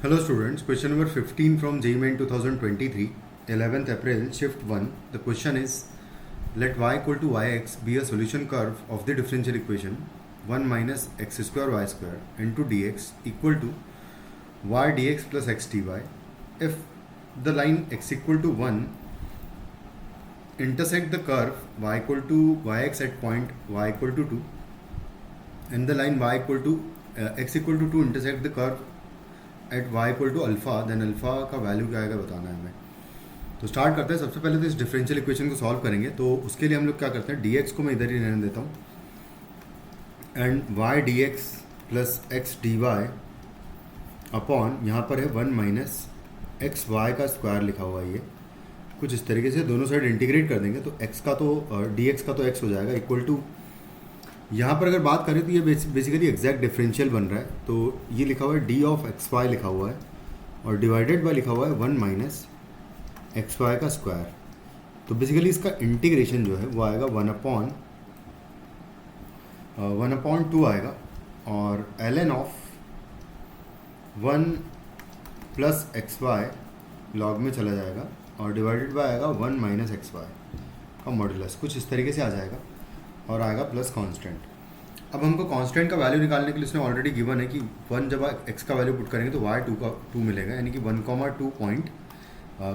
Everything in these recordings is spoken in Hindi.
Hello students, question number 15 from JEE Main 2023, 11th April, shift 1. The question is, let y equal to yx be a solution curve of the differential equation 1 minus x square y square into dx equal to y dx plus x dy if the line x equal to 1 intersect the curve y equal to yx at point y equal to 2 and the line y equal to x equal to 2 intersect the curve at y equal to alpha, then alpha का वैल्यू क्या आएगा बताना है हमें। तो स्टार्ट करते हैं। सबसे पहले तो इस डिफरेंशियल इक्वेशन को सॉल्व करेंगे। तो उसके लिए हम लोग क्या करते हैं, डी एक्स को मैं इधर ही रहने देता हूँ and y d x plus x d y upon यहाँ पर है 1 माइनस एक्स वाई का स्क्वायर लिखा हुआ है। ये कुछ इस तरीके से दोनों साइड इंटीग्रेट कर देंगे तो एक्स का तो डी एक्स का तो एक्स हो जाएगा इक्वल टू, यहाँ पर अगर बात करें तो ये बेसिकली एग्जैक्ट डिफरेंशियल बन रहा है। तो ये लिखा हुआ है डी ऑफ एक्स वाई लिखा हुआ है और डिवाइडेड बाय लिखा हुआ है 1 माइनस एक्स वाई का स्क्वायर। तो बेसिकली इसका इंटीग्रेशन जो है वो आएगा 1/2 आएगा और ln of 1 plus x y log में चला जाएगा और डिवाइडेड बाय आएगा 1 माइनस एक्स वाई का मॉड्यूलस, कुछ इस तरीके से आ जाएगा और आएगा प्लस कांस्टेंट। अब हमको कांस्टेंट का वैल्यू निकालने के लिए उसने ऑलरेडी गिवन है कि 1 जब x का वैल्यू पुट करेंगे तो y 2 मिलेगा, यानी कि 1,2 पॉइंट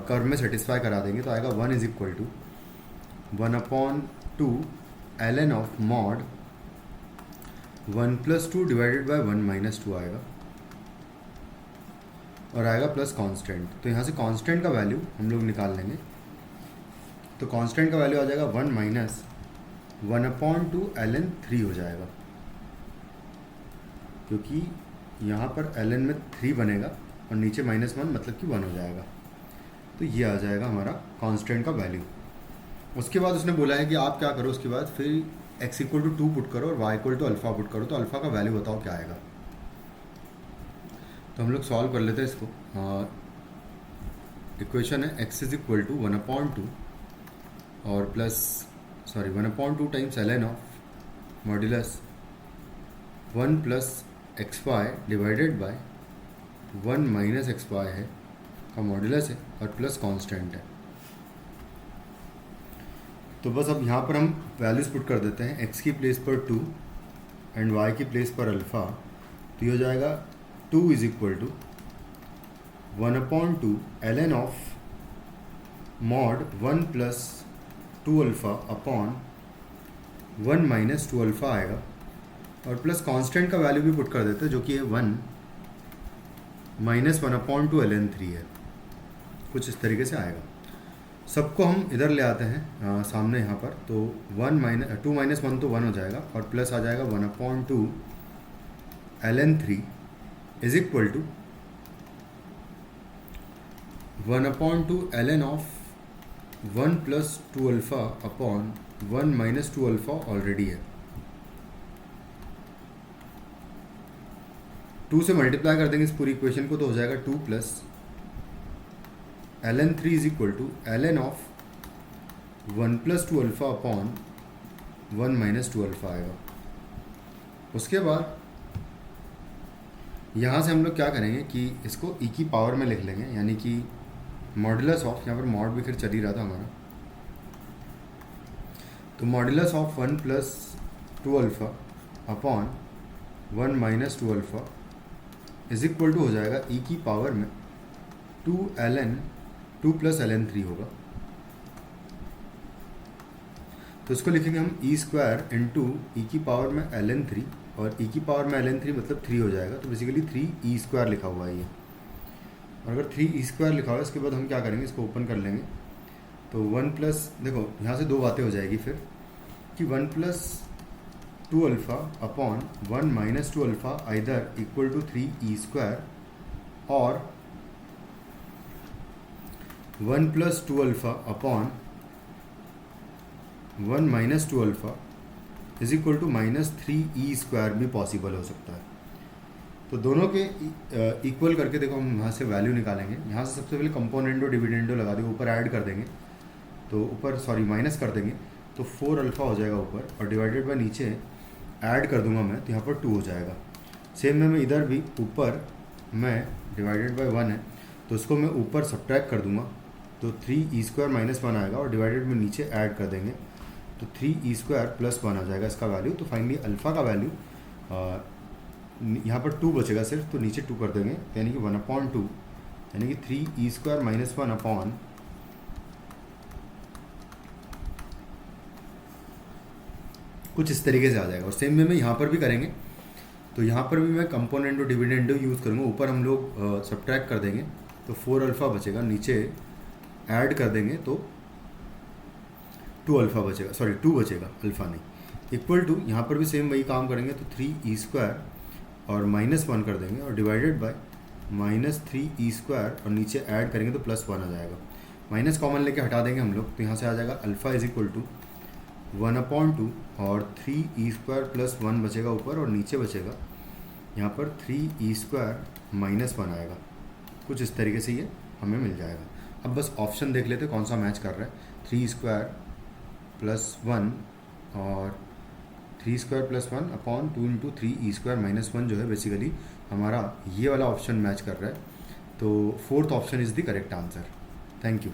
कर्व में सेटिस्फाई करा देंगे तो आएगा 1 is equal to 1/2 ln of mod 1 + 2 divided by 1 - 2 आएगा और आएगा प्लस कांस्टेंट। तो यहाँ से कांस्टेंट का वैल्यू हम लोग निकाल लेंगे। तो कांस्टेंट का वैल्यू आ जाएगा 1 माइनस 1/2 ln 3 हो जाएगा, क्योंकि यहाँ पर ln में 3 बनेगा और नीचे -1 मतलब कि 1 हो जाएगा। तो ये आ जाएगा हमारा कांस्टेंट का वैल्यू। उसके बाद उसने बोला है कि आप क्या करो, उसके बाद फिर x इक्वल टू 2 पुट करो और y equal to alpha put करो। तो अल्फ़ा का वैल्यू बताओ क्या आएगा। तो हम लोग सॉल्व कर लेते हैं इसको। इक्वेशन है x इज इक्वल टू 1/2 और plus 1/2 times ln of modulus 1 plus x y divided by 1 minus x y है का मॉड्यूलस है और प्लस कांस्टेंट है। तो बस अब यहाँ पर हम वैल्यूज पुट कर देते हैं, x की प्लेस पर 2 एंड y की प्लेस पर अल्फ़ा। तो ये हो जाएगा 2 is equal to 1/2 ln of mod 1 plus 2 alpha upon 1 minus 2 alpha आएगा और प्लस कांस्टेंट का वैल्यू भी पुट कर देते हैं जो कि है 1 माइनस 1/2 ln 3 है, कुछ इस तरीके से आएगा। सबको हम इधर ले आते हैं सामने यहाँ पर। तो 2 माइनस 1 तो 1 हो जाएगा और प्लस आ जाएगा 1/2 ln 3 is equal to 1/2 ln of 1 plus 2 alpha upon 1 minus 2 alpha already है। 2 से मल्टीप्लाई कर देंगे इस पूरी इक्वेशन को तो हो जाएगा 2 plus ln 3 is equal to ln of 1 plus 2 alpha upon 1 minus 2 alpha आएगा। उसके बाद यहाँ से हम लोग क्या करेंगे कि इसको e की पावर में लिख लेंगे, यानी कि मॉड्यूलस ऑफ, यहाँ पर मॉड भी फिर चल ही रहा था हमारा। तो modulus of 1 plus 2 alpha upon 1 minus 2 alpha is equal to हो जाएगा e की पावर में 2 प्लस ln 3 होगा। तो इसको लिखेंगे हम ई स्क्वायर इंटू ई की पावर में ln 3 और e की पावर में ln 3 मतलब 3 हो जाएगा। तो बेसिकली 3 स्क्वायर लिखा हुआ है ये, और अगर 3 स्क्वायर लिखा हुआ है इसके बाद हम क्या करेंगे, इसको ओपन कर लेंगे। तो 1 प्लस, देखो यहाँ से दो बातें हो जाएगी फिर कि 1 plus 2 alpha upon 1 minus 2 alpha either equal to 3 square और 1 plus 2 alpha upon 1 minus 2 alpha is equal to -3 square भी पॉसिबल हो सकता है। तो दोनों के इक्वल करके देखो हम यहाँ से वैल्यू निकालेंगे। यहाँ से सबसे पहले कंपोनेंडो डिविडेंडो लगा देंगे, ऊपर ऐड कर देंगे तो ऊपर माइनस कर देंगे तो 4 अल्फ़ा हो जाएगा ऊपर और डिवाइडेड बाय नीचे ऐड कर दूंगा मैं तो यहाँ पर 2 हो जाएगा। सेम में मैं इधर भी ऊपर मैं डिवाइडेड बाय 1 है तो उसको मैं ऊपर सब्ट्रैक्ट कर दूंगा, तो 3e² माइनस 1 आएगा और डिवाइडेड में नीचे ऐड कर देंगे तो 3e² प्लस 1 आ जाएगा इसका वैल्यू। तो फाइनली अल्फ़ा का वैल्यू यहाँ पर 2 बचेगा सिर्फ, तो नीचे 2 कर देंगे यानी कि 1/2 यानी कि 3e² माइनस 1 अपॉन कुछ इस तरीके से आ जाएगा। और सेम वे में यहाँ पर भी करेंगे, तो यहाँ पर भी मैं कंपोनेंट और डिविडेंड यूज़ करूँगा। ऊपर हम लोग सब्ट्रैक्ट कर देंगे तो 4 अल्फ़ा बचेगा, नीचे ऐड कर देंगे तो 2 अल्फ़ा बचेगा, सॉरी 2 बचेगा, अल्फ़ा नहीं, इक्वल टू यहाँ पर भी सेम वही काम करेंगे तो 3e² और माइनस 1 कर देंगे और डिवाइडेड बाय -3e² और नीचे ऐड करेंगे तो +1 आ जाएगा। माइनस कॉमन लेके हटा देंगे हम लोग, तो यहाँ से आ जाएगा अल्फ़ा इज इक्वल टू 1/2 और 3e² प्लस 1 बचेगा ऊपर और नीचे बचेगा यहाँ पर 3e² माइनस 1 आएगा। कुछ इस तरीके से ये हमें मिल जाएगा। अब बस ऑप्शन देख लेते कौन सा मैच कर रहा है। 3e² प्लस 1 और 3e² plus 1 upon 2 into 3e² minus 1 जो है बेसिकली हमारा ये वाला ऑप्शन मैच कर रहा है। तो fourth option is the correct answer. Thank you.